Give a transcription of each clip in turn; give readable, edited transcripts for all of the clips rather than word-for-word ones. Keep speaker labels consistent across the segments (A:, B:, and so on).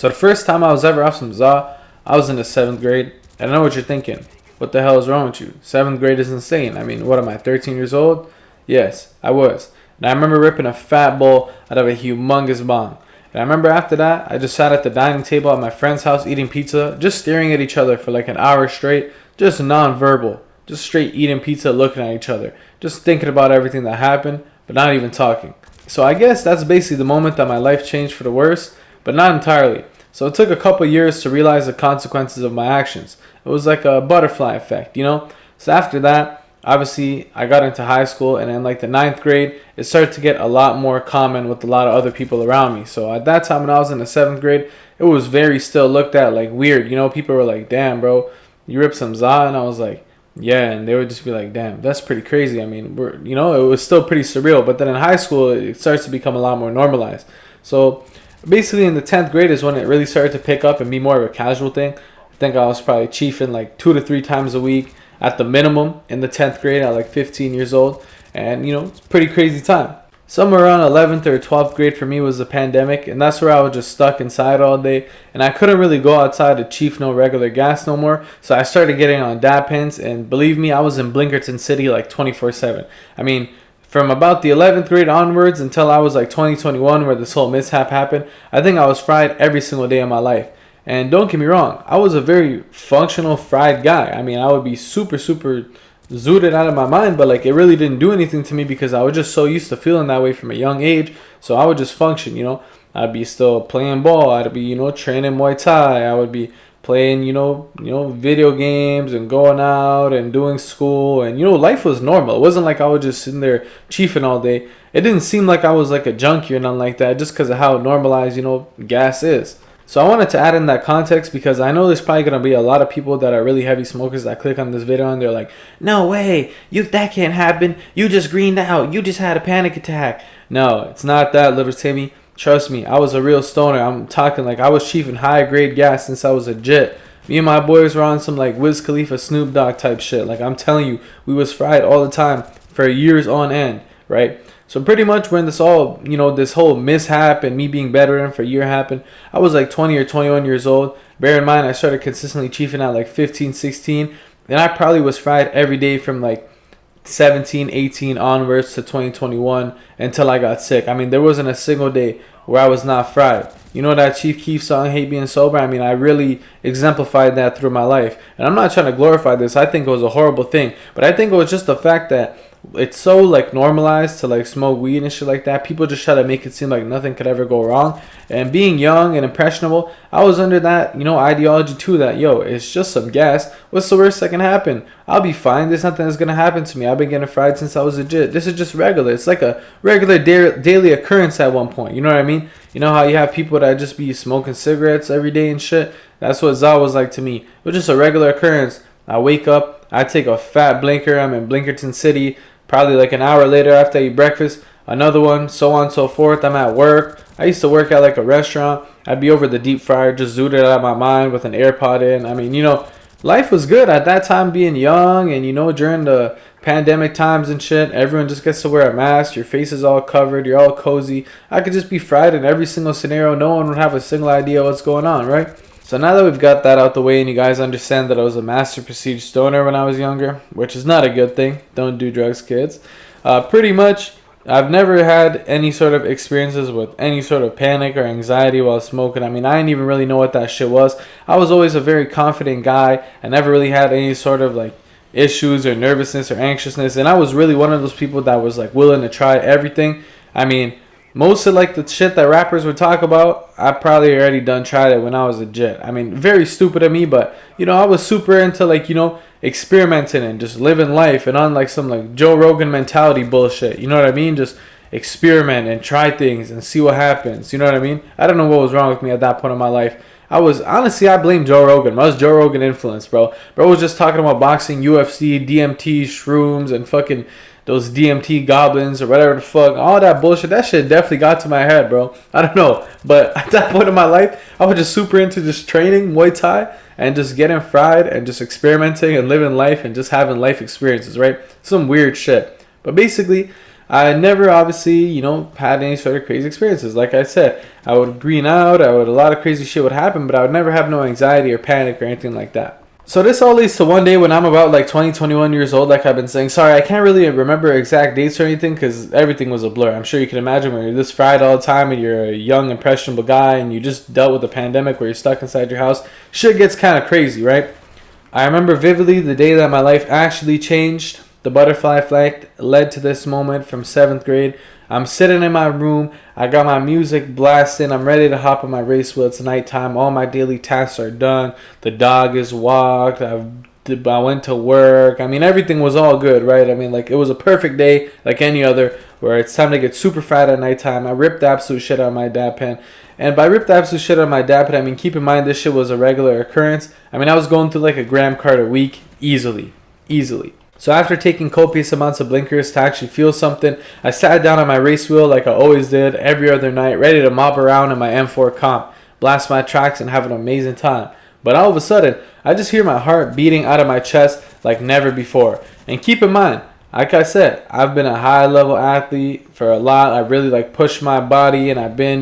A: So the first time I was ever off some za, I was in the 7th grade. And I know what you're thinking. What the hell is wrong with you? 7th grade is insane. I mean, what am I, 13 years old? Yes, I was. And I remember ripping a fat bowl out of a humongous bong. And I remember after that, I just sat at the dining table at my friend's house eating pizza, just staring at each other for like an hour straight, just non-verbal, just straight eating pizza, looking at each other, just thinking about everything that happened, but not even talking. So I guess that's basically the moment that my life changed for the worse, but not entirely. So it took a couple years to realize the consequences of my actions. It was like a butterfly effect, you know? So after that, obviously, I got into high school, and in like the 9th grade, it started to get a lot more common with a lot of other people around me. So at that time when I was in the 7th grade, it was very still looked at like weird. You know, people were like, damn, bro, you ripped some za? And I was like, yeah. And they would just be like, damn, that's pretty crazy. I mean, it was still pretty surreal. But then in high school, it starts to become a lot more normalized. So basically in the 10th grade is when it really started to pick up and be more of a casual thing. I think I was probably chiefing like 2 to 3 times a week at the minimum in the 10th grade at like 15 years old. And, it's a pretty crazy time. Somewhere around 11th or 12th grade for me was the pandemic. And that's where I was just stuck inside all day. And I couldn't really go outside to chief no regular gas no more. So I started getting on dab pens. And believe me, I was in Blinkerton City like 24/7. I mean, from about the 11th grade onwards until I was like 2021 where this whole mishap happened, I think I was fried every single day of my life. And don't get me wrong, I was a very functional fried guy. I mean, I would be super zooted out of my mind, but like it really didn't do anything to me because I was just so used to feeling that way from a young age. So I would just function, I'd be still playing ball. I'd be, training Muay Thai. I would be playing, video games and going out and doing school. And, life was normal. It wasn't like I was just sitting there chiefing all day. It didn't seem like I was like a junkie or nothing like that just because of how normalized, gas is. So I wanted to add in that context because I know there's probably going to be a lot of people that are really heavy smokers that click on this video and they're like, no way, that can't happen. You just greened out. You just had a panic attack. No, it's not that, little Timmy. Trust me, I was a real stoner. I'm talking like I was chiefing high grade gas since I was a jit. Me and my boys were on some like Wiz Khalifa Snoop Dogg type shit. Like I'm telling you, we was fried all the time for years on end, right? So pretty much when this all, this whole mishap and me being bedridden for a year happened, I was like 20 or 21 years old. Bear in mind, I started consistently chiefing at like 15, 16. And I probably was fried every day from like 17, 18 onwards to 2021 until I got sick. I mean, there wasn't a single day where I was not fried. You know that Chief Keef song, Hate Being Sober? I mean, I really exemplified that through my life. And I'm not trying to glorify this. I think it was a horrible thing. But I think it was just the fact that it's so like normalized to like smoke weed and shit like that. People just try to make it seem like nothing could ever go wrong. And being young and impressionable, I was under that, ideology too, that it's just some gas. What's the worst that can happen? I'll be fine. There's nothing that's gonna happen to me. I've been getting fried since I was a jit. This is just regular. It's like a regular daily occurrence at one point. You know what I mean? You know how you have people that just be smoking cigarettes every day and shit? That's what Za was like to me. It was just a regular occurrence. I wake up, I take a fat blinker. I'm in Blinkerton City. Probably like an hour later after I eat breakfast, another one, so on and so forth. I'm at work. I used to work at like a restaurant. I'd be over the deep fryer, just zooted out of my mind with an AirPod in. I mean, life was good at that time being young. And, during the pandemic times and shit, everyone just gets to wear a mask. Your face is all covered. You're all cozy. I could just be fried in every single scenario. No one would have a single idea what's going on, right? So now that we've got that out the way and you guys understand that I was a master prestige stoner when I was younger, which is not a good thing. Don't do drugs, kids. Pretty much, I've never had any sort of experiences with any sort of panic or anxiety while smoking. I mean, I didn't even really know what that shit was. I was always a very confident guy. I never really had any sort of like issues or nervousness or anxiousness. And I was really one of those people that was like willing to try everything. I mean, most of like the shit that rappers would talk about, I probably already done tried it when I was a jit. I mean, very stupid of me, but I was super into like, experimenting and just living life and on like some like Joe Rogan mentality bullshit. You know what I mean? Just experiment and try things and see what happens. You know what I mean? I don't know what was wrong with me at that point in my life. I blame Joe Rogan. I was Joe Rogan influence, bro. Bro was just talking about boxing, UFC, DMT, shrooms, and fucking those DMT goblins or whatever the fuck, all that bullshit, that shit definitely got to my head, bro. I don't know, but at that point in my life, I was just super into just training Muay Thai and just getting fried and just experimenting and living life and just having life experiences, right? Some weird shit. But basically, I never obviously, had any sort of crazy experiences. Like I said, I would green out, a lot of crazy shit would happen, but I would never have no anxiety or panic or anything like that. So this all leads to one day when I'm about like 20, 21 years old, like I've been saying. Sorry, I can't really remember exact dates or anything because everything was a blur. I'm sure you can imagine when you're this fried all the time and you're a young, impressionable guy and you just dealt with a pandemic where you're stuck inside your house. Shit gets kind of crazy, right? I remember vividly the day that my life actually changed. The butterfly effect led to this moment from 7th grade. I'm sitting in my room. I got my music blasting. I'm ready to hop on my race wheel. It's nighttime. All my daily tasks are done. The dog is walked. I went to work. I mean, everything was all good, right? I mean, like, it was a perfect day like any other where it's time to get super fat at nighttime. I ripped the absolute shit out of my dab pen. And by rip the absolute shit out of my dab pen, I mean, keep in mind this shit was a regular occurrence. I mean, I was going through like a gram card a week easily. So after taking copious amounts of blinkers to actually feel something, I sat down on my race wheel like I always did every other night, ready to mob around in my M4 comp, blast my tracks, and have an amazing time. But all of a sudden, I just hear my heart beating out of my chest like never before. And keep in mind, like I said, I've been a high-level athlete for a lot. I really pushed my body, and I've been,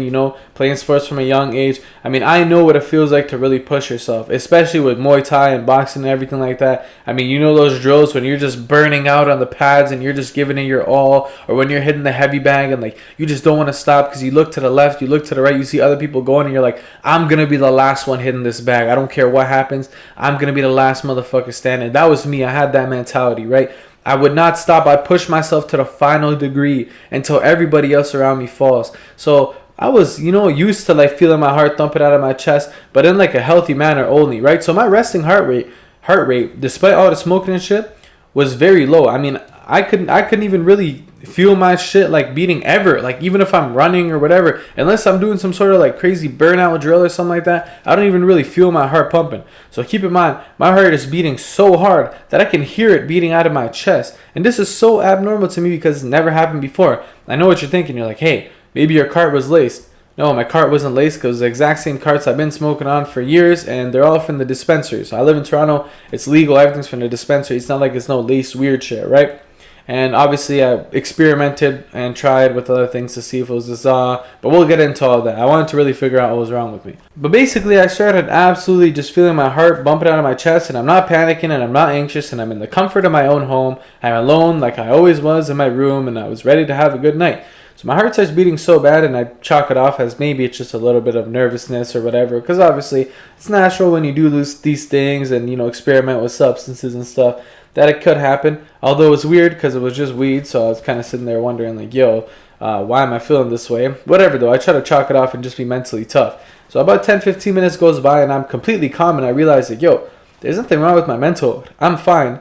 A: playing sports from a young age. I mean, I know what it feels like to really push yourself, especially with Muay Thai and boxing and everything like that. I mean, those drills when you're just burning out on the pads and you're just giving it your all, or when you're hitting the heavy bag and you just don't want to stop because you look to the left, you look to the right, you see other people going, and you're like, I'm gonna be the last one hitting this bag. I don't care what happens. I'm gonna be the last motherfucker standing. That was me. I had that mentality, right? I would not stop. I pushed myself to the final degree until everybody else around me falls. So I was, used to feeling my heart thumping out of my chest, but in a healthy manner only, right? So my resting heart rate, despite all the smoking and shit, was very low. I mean, I couldn't even really feel my shit beating ever. Even if I'm running or whatever, unless I'm doing some sort of crazy burnout drill or something like that, I don't even really feel my heart pumping. So keep in mind, my heart is beating so hard that I can hear it beating out of my chest. And this is so abnormal to me because it's never happened before. I know what you're thinking. You're like, hey, maybe your cart was laced. No, my cart wasn't laced because the exact same carts I've been smoking on for years, and they're all from the dispensary. So I live in Toronto. It's legal. Everything's from the dispensary. It's not like it's no laced weird shit, right? And obviously I experimented and tried with other things to see if it was this but we'll get into all that. I wanted to really figure out what was wrong with me. But basically I started absolutely just feeling my heart bumping out of my chest, and I'm not panicking and I'm not anxious, and I'm in the comfort of my own home. I'm alone like I always was in my room, and I was ready to have a good night. So my heart starts beating so bad, and I chalk it off as maybe it's just a little bit of nervousness or whatever, because obviously it's natural when you do lose these things and experiment with substances and stuff that it could happen. Although it's weird because it was just weed, so I was kind of sitting there wondering why am I feeling this way? Whatever though, I try to chalk it off and just be mentally tough. So about 10-15 minutes goes by and I'm completely calm, and I realize there's nothing wrong with my mental. I'm fine.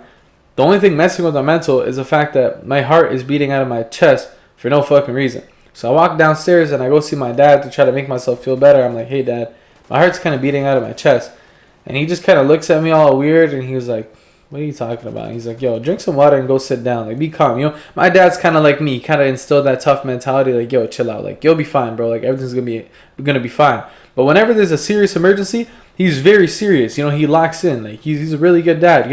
A: The only thing messing with my mental is the fact that my heart is beating out of my chest for no fucking reason. So I walk downstairs and I go see my dad to try to make myself feel better. I'm like, hey dad, my heart's kind of beating out of my chest. And he just kind of looks at me all weird, and he was like, what are you talking about? He's like, drink some water and go sit down. Be calm. My dad's kind of like me. Kind of instilled that tough mentality. Chill out. You'll be fine, bro. Everything's gonna be fine. But whenever there's a serious emergency, he's very serious. He locks in. He's a really good dad.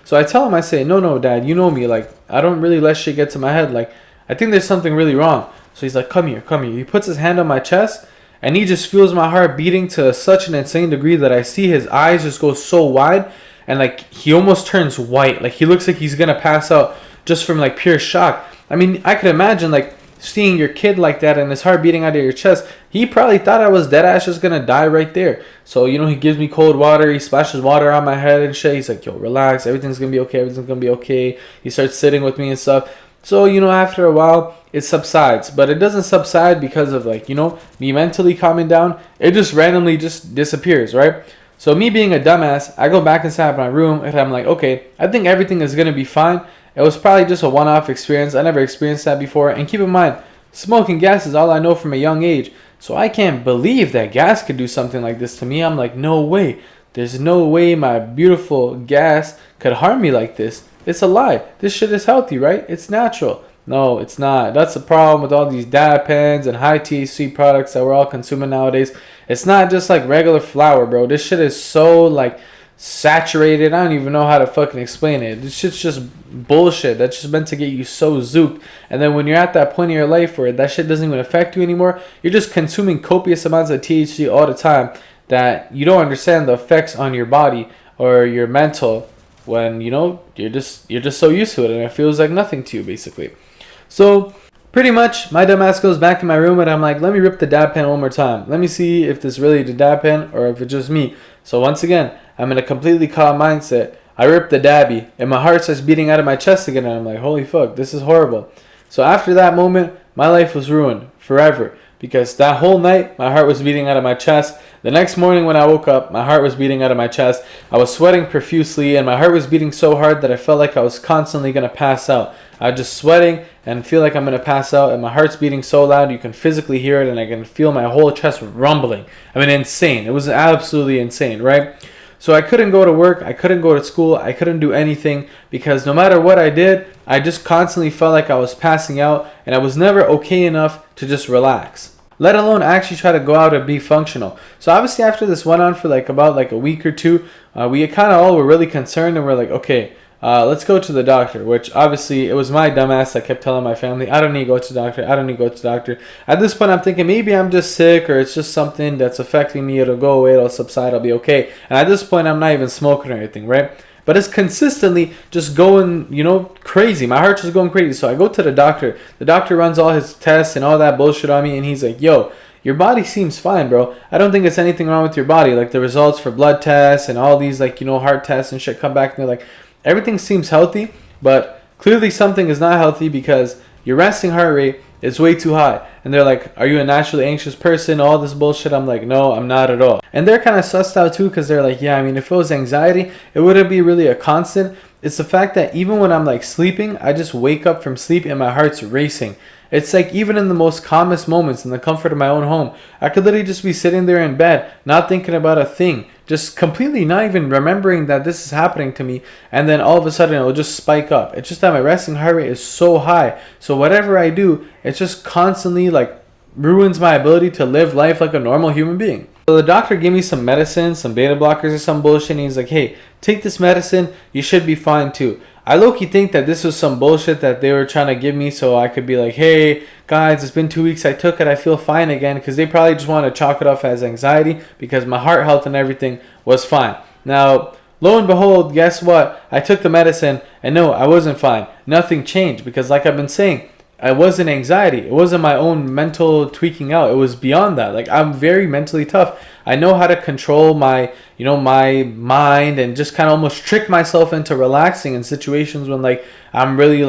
A: So I tell him, I say, no, dad. You know me. I don't really let shit get to my head. I think there's something really wrong. So he's like, come here. He puts his hand on my chest, and he just feels my heart beating to such an insane degree that I see his eyes just go so wide. And he almost turns white. He looks like he's gonna pass out just from pure shock. I mean, I could imagine seeing your kid like that and his heart beating out of your chest. He probably thought I was dead ass just gonna die right there. So he gives me cold water. He splashes water on my head and shit. He's like, relax. Everything's gonna be okay. He starts sitting with me and stuff. So after a while it subsides, but it doesn't subside because of me mentally calming down. It just randomly just disappears, right? So me being a dumbass, I go back inside my room and I'm like, okay, I think everything is going to be fine. It was probably just a one-off experience. I never experienced that before. And keep in mind, smoking gas is all I know from a young age. So I can't believe that gas could do something like this to me. I'm like, no way. There's no way my beautiful gas could harm me like this. It's a lie. This shit is healthy, right? It's natural. No, it's not. That's the problem with all these dab pens and high THC products that we're all consuming nowadays. It's not just regular flour, bro. This shit is so saturated. I don't even know how to fucking explain it. This shit's just bullshit. That's just meant to get you so zooked. And then when you're at that point in your life where that shit doesn't even affect you anymore, you're just consuming copious amounts of THC all the time that you don't understand the effects on your body or your mental when, you know, you're just so used to it and it feels like nothing to you, basically. So pretty much my dumbass goes back in my room and I'm like, let me rip the dab pen one more time. Let me see if this really the dab pen or if it's just me. So once again, I'm in a completely calm mindset. I rip the dabby and my heart starts beating out of my chest again and I'm like, holy fuck, this is horrible. So after that moment, my life was ruined forever because that whole night my heart was beating out of my chest. The next morning when I woke up, my heart was beating out of my chest. I was sweating profusely and my heart was beating so hard that I felt like I was constantly going to pass out. I was just sweating and feel like I'm going to pass out and my heart's beating so loud you can physically hear it and I can feel my whole chest rumbling. I mean, insane. It was absolutely insane, right? So I couldn't go to work, I couldn't go to school, I couldn't do anything because no matter what I did, I just constantly felt like I was passing out and I was never okay enough to just relax, let alone actually try to go out and be functional. So obviously after this went on for about a week or two, we kind of all were really concerned and we're like, okay, let's go to the doctor, which obviously it was my dumbass that kept telling my family, I don't need to go to the doctor, I don't need to go to the doctor. At this point I'm thinking maybe I'm just sick or it's just something that's affecting me, it'll go away, it'll subside, I'll be okay. And at this point I'm not even smoking or anything, right? But it's consistently just going, you know, crazy. My heart's just going crazy. So I go to the doctor runs all his tests and all that bullshit on me and he's like, yo, your body seems fine, bro. I don't think it's anything wrong with your body. Like the results for blood tests and all these heart tests and shit come back and they're like, everything seems healthy, but clearly something is not healthy because your resting heart rate is way too high. And they're like, are you a naturally anxious person? All this bullshit. I'm like, no, I'm not at all. And they're kind of sussed out too because they're like, yeah, I mean, if it was anxiety, it wouldn't be really a constant. It's the fact that even when I'm sleeping, I just wake up from sleep and my heart's racing. It's like even in the most calmest moments in the comfort of my own home, I could literally just be sitting there in bed, not thinking about a thing, just completely not even remembering that this is happening to me, and then all of a sudden it'll just spike up. It's just that my resting heart rate is so high, so whatever I do, it's just constantly ruins my ability to live life like a normal human being. So the doctor gave me some medicine, some beta blockers or some bullshit, and he's like, hey, take this medicine, you should be fine too. I low-key think that this was some bullshit that they were trying to give me so I could be like, hey, guys, it's been 2 weeks, I took it, I feel fine again, because they probably just want to chalk it off as anxiety because my heart health and everything was fine. Now, lo and behold, guess what? I took the medicine, and no, I wasn't fine. Nothing changed because like I've been saying, it wasn't anxiety. It wasn't my own mental tweaking out. It was beyond that. I'm very mentally tough. I know how to control my mind and just kind of almost trick myself into relaxing in situations when I'm really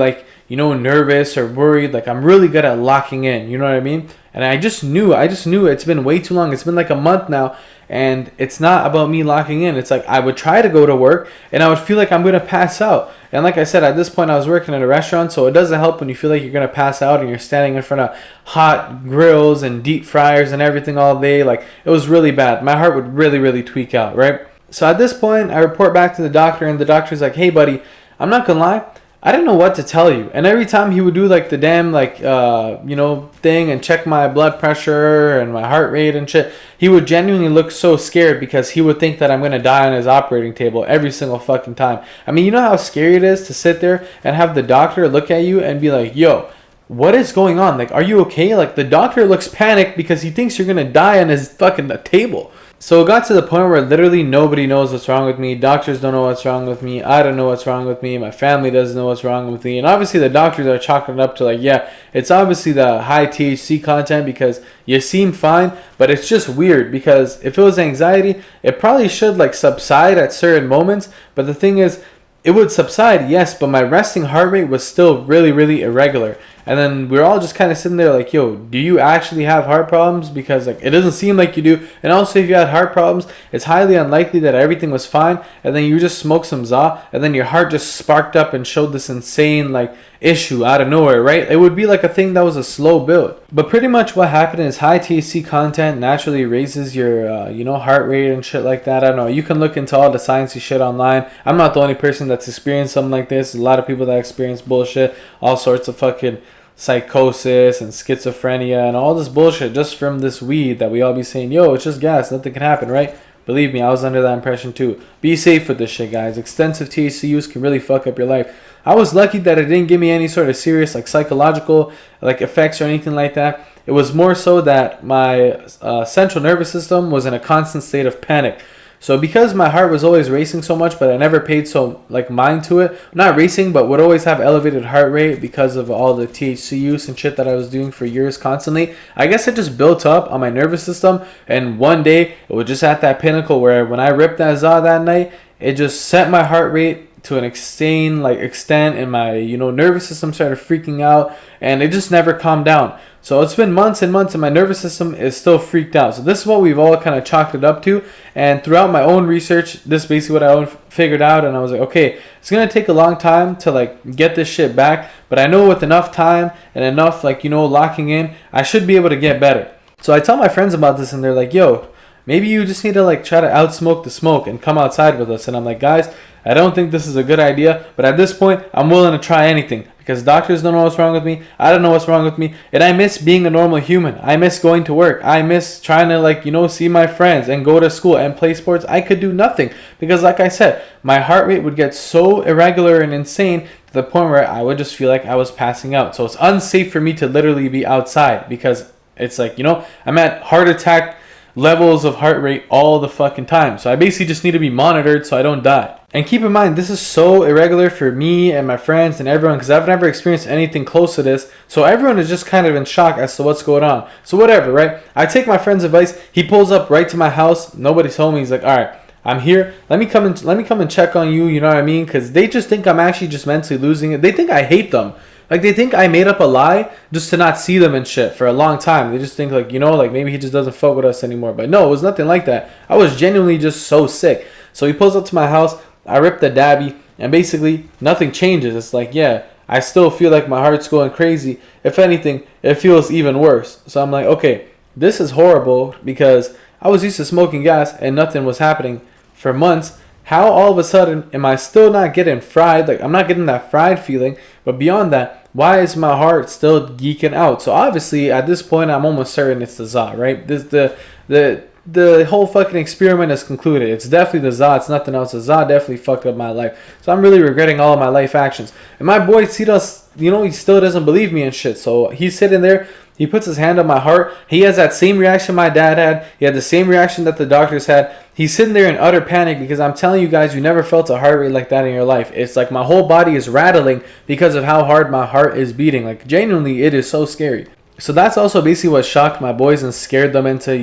A: nervous or worried. I'm really good at locking in. You know what I mean? And I just knew it's been way too long. It's been a month now. And it's not about me locking in. It's I would try to go to work and I would feel like I'm going to pass out. And like I said, at this point I was working at a restaurant, so it doesn't help when you feel like you're going to pass out and you're standing in front of hot grills and deep fryers and everything all day. It was really bad. My heart would really, really tweak out, right? So at this point, I report back to the doctor and the doctor's like, hey buddy, I'm not going to lie. I didn't know what to tell you. And every time he would do the damn thing and check my blood pressure and my heart rate and shit, he would genuinely look so scared because he would think that I'm going to die on his operating table every single fucking time. I mean, you know how scary it is to sit there and have the doctor look at you and be like, yo, what is going on? Are you okay? The doctor looks panicked because he thinks you're going to die on his fucking table. So it got to the point where literally nobody knows what's wrong with me. Doctors don't know what's wrong with me. I don't know what's wrong with me. My family doesn't know what's wrong with me. And obviously the doctors are chalking it up to yeah, it's obviously the high THC content because you seem fine. But it's just weird because if it was anxiety, it probably should subside at certain moments. But the thing is, it would subside, yes, but my resting heart rate was still really, really irregular. And then we're all just kind of sitting there yo, do you actually have heart problems? Because it doesn't seem like you do. And also if you had heart problems, it's highly unlikely that everything was fine. And then you just smoked some za, and then your heart just sparked up and showed this insane issue out of nowhere, right? It would be a thing that was a slow build. But pretty much what happened is high THC content naturally raises your heart rate and shit like that. I don't know. You can look into all the sciencey shit online. I'm not the only person that's experienced something like this. There's a lot of people that experience bullshit, all sorts of fucking psychosis and schizophrenia and all this bullshit just from this weed that we all be saying, yo, it's just gas, nothing can happen, right? Believe me, I was under that impression too. Be safe with this shit, guys. Extensive THC use can really fuck up your life. I was lucky that it didn't give me any sort of serious like psychological like effects or anything like that. It was more so that my central nervous system was in a constant state of panic. So because my heart was always racing so much, but I never paid so like mind to it, not racing, but would always have elevated heart rate because of all the THC use and shit that I was doing for years constantly. I guess it just built up on my nervous system, and one day it was just at that pinnacle where when I ripped that za that night, it just set my heart rate to an extent, and my nervous system started freaking out, and it just never calmed down. So it's been months and months, and my nervous system is still freaked out. So this is what we've all kind of chalked it up to. And throughout my own research, this is basically what I figured out. And I was like, okay, it's gonna take a long time to like get this shit back, but I know with enough time and enough locking in, I should be able to get better. So I tell my friends about this, and they're like, yo, maybe you just need to like try to outsmoke the smoke and come outside with us. And I'm like, guys, I don't think this is a good idea, but at this point, I'm willing to try anything because doctors don't know what's wrong with me. I don't know what's wrong with me, and I miss being a normal human. I miss going to work. I miss trying to see my friends and go to school and play sports. I could do nothing because, like I said, my heart rate would get so irregular and insane to the point where I would just feel like I was passing out. So it's unsafe for me to literally be outside because it's like, I'm at heart attack levels of heart rate all the fucking time. So I basically just need to be monitored so I don't die. And keep in mind, this is so irregular for me and my friends and everyone because I've never experienced anything close to this. So everyone is just kind of in shock as to what's going on. So whatever, right? I take my friend's advice. He pulls up right to my house. Nobody's home. He's like, all right, I'm here. Let me come and check on you. You know what I mean? Because they just think I'm actually just mentally losing it. They think I hate them. Like, they think I made up a lie just to not see them and shit for a long time. They just think, like, maybe he just doesn't fuck with us anymore. But no, it was nothing like that. I was genuinely just so sick. So he pulls up to my house. I rip the dabby. And basically, nothing changes. It's like, yeah, I still feel like my heart's going crazy. If anything, it feels even worse. So I'm like, okay, this is horrible because I was used to smoking gas and nothing was happening for months. How all of a sudden am I still not getting fried? Like, I'm not getting that fried feeling. But beyond that, why is my heart still geeking out? So obviously, at this point, I'm almost certain it's the za, right? The whole fucking experiment is concluded. It's definitely the za. It's nothing else. The za definitely fucked up my life. So I'm really regretting all of my life actions. And my boy, he still doesn't believe me and shit. So he's sitting there. He puts his hand on my heart. He has that same reaction my dad had. He had the same reaction that the doctors had. He's sitting there in utter panic because I'm telling you guys, you never felt a heart rate like that in your life. It's like my whole body is rattling because of how hard my heart is beating. Like, genuinely, it is so scary. So that's also basically what shocked my boys and scared them into,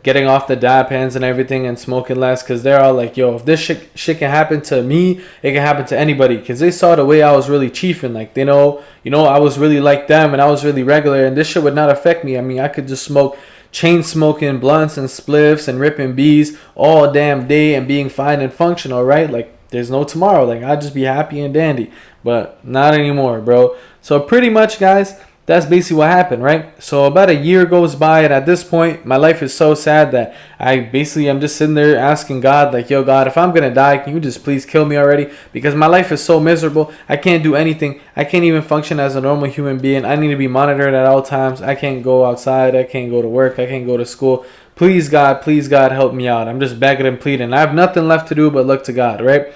A: getting off the dab pens and everything and smoking less. Because they're all like, yo, if this shit can happen to me, it can happen to anybody. Because they saw the way I was really chiefing. Like, they know, I was really like them and I was really regular. And this shit would not affect me. I mean, I could just smoke chain smoking blunts and spliffs and ripping bees all damn day and being fine and functional, right? Like, there's no tomorrow. Like, I'd just be happy and dandy. But not anymore, bro. So pretty much, guys, that's basically what happened, right? So about a year goes by, and at this point, my life is so sad that I'm just sitting there asking God, like, yo, God, if I'm going to die, can you just please kill me already? Because my life is so miserable. I can't do anything. I can't even function as a normal human being. I need to be monitored at all times. I can't go outside. I can't go to work. I can't go to school. Please, God, help me out. I'm just begging and pleading. I have nothing left to do but look to God, right?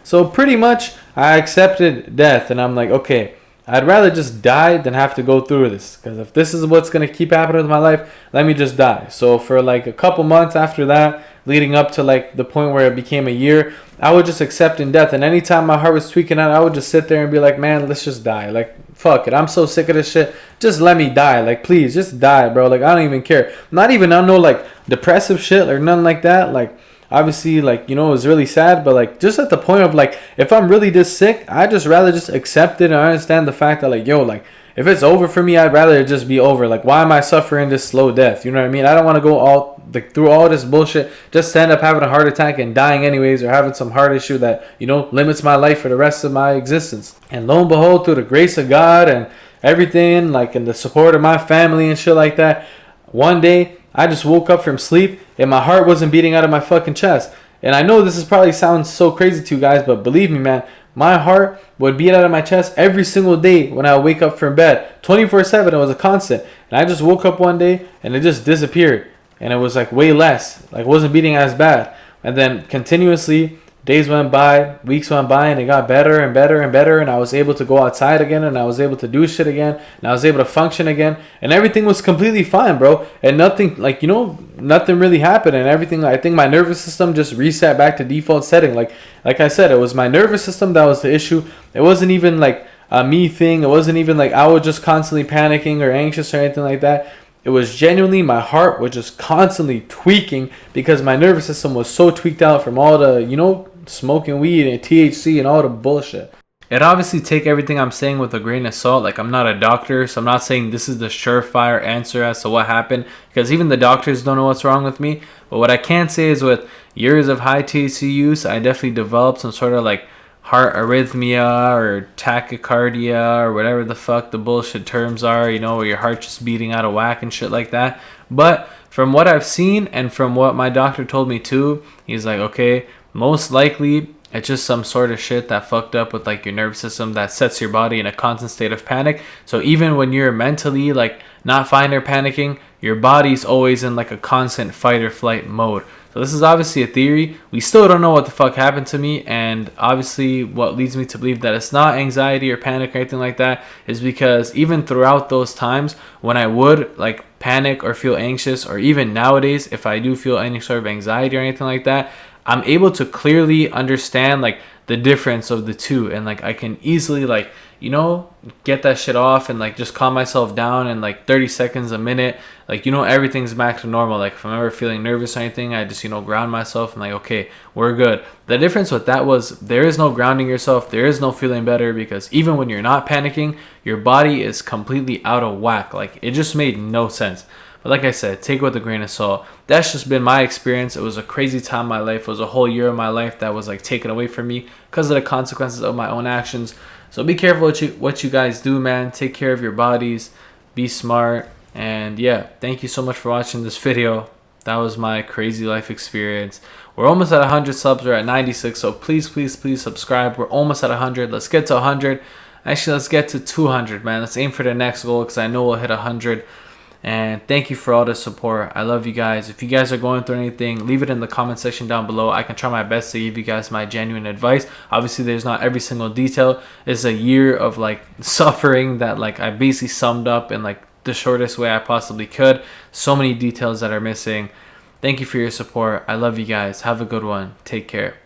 A: So pretty much, I accepted death, and I'm like, okay, I'd rather just die than have to go through this. Because if this is what's going to keep happening with my life, let me just die. So for like a couple months after that, leading up to like the point where it became a year, I would just accept in death. And anytime my heart was tweaking out, I would just sit there and be like, man, let's just die. Like, fuck it. I'm so sick of this shit. Just let me die. Like, please, just die, bro. Like, I don't even care. Not even on no like depressive shit or nothing like that. Like, obviously, like, it was really sad, but like just at the point of like, if I'm really this sick, I'd just rather just accept it and understand the fact that like, yo, like, if it's over for me, I'd rather it just be over. Like, why am I suffering this slow death? You know what I mean? I don't want to go through all this bullshit just to end up having a heart attack and dying anyways, or having some heart issue that, limits my life for the rest of my existence. And lo and behold, through the grace of God and everything, like, and the support of my family and shit like that, one day I just woke up from sleep and my heart wasn't beating out of my fucking chest. And I know this probably sounds so crazy to you guys, but believe me, man, my heart would beat out of my chest every single day when I would wake up from bed. 24/7, it was a constant. And I just woke up one day and it just disappeared. And it was like way less. Like, it wasn't beating as bad. And then continuously, days went by, weeks went by, and it got better and better and better. And I was able to go outside again, and I was able to do shit again, and I was able to function again, and everything was completely fine, bro. And nothing, like, nothing really happened, and everything. I think my nervous system just reset back to default setting. Like I said, it was my nervous system that was the issue. It wasn't even like a me thing. It wasn't even like I was just constantly panicking or anxious or anything like that. It was genuinely my heart was just constantly tweaking because my nervous system was so tweaked out from all the, smoking weed and THC and all the bullshit. It obviously take everything I'm saying with a grain of salt. Like, I'm not a doctor, so I'm not saying this is the surefire answer as to what happened, because even the doctors don't know what's wrong with me. But what I can say is with years of high THC use, I definitely developed some sort of like heart arrhythmia or tachycardia or whatever the fuck the bullshit terms are, where your heart just beating out of whack and shit like that. But from what I've seen and from what my doctor told me too, he's like, okay, most likely it's just some sort of shit that fucked up with like your nervous system that sets your body in a constant state of panic. So even when you're mentally like not fine or panicking, your body's always in like a constant fight or flight mode. So this is obviously a theory. We still don't know what the fuck happened to me, and obviously what leads me to believe that it's not anxiety or panic or anything like that is because even throughout those times when I would like panic or feel anxious, or even nowadays if I do feel any sort of anxiety or anything like that, I'm able to clearly understand like the difference of the two, and like I can easily like get that shit off and like just calm myself down in like 30 seconds, a minute. Like everything's back to normal. Like if I'm ever feeling nervous or anything, I just ground myself and like, okay, we're good. The difference with that was there is no grounding yourself, there is no feeling better, because even when you're not panicking, your body is completely out of whack. Like it just made no sense. But like I said, take it with a grain of salt. That's just been my experience. It was a crazy time in my life. It was a whole year of my life that was like taken away from me because of the consequences of my own actions. So be careful what you guys do, man. Take care of your bodies. Be smart. And yeah, thank you so much for watching this video. That was my crazy life experience. We're almost at 100 subs. We're at 96. So please, please, please subscribe. We're almost at 100. Let's get to 100. Actually, let's get to 200, man. Let's aim for the next goal because I know we'll hit 100. And thank you for all the support. I love you guys. If you guys are going through anything, leave it in the comment section down below. I can try my best to give you guys my genuine advice. Obviously, there's not every single detail. It's a year of like suffering that like I basically summed up in like the shortest way I possibly could. So many details that are missing. Thank you for your support. I love you guys. Have a good one. Take care.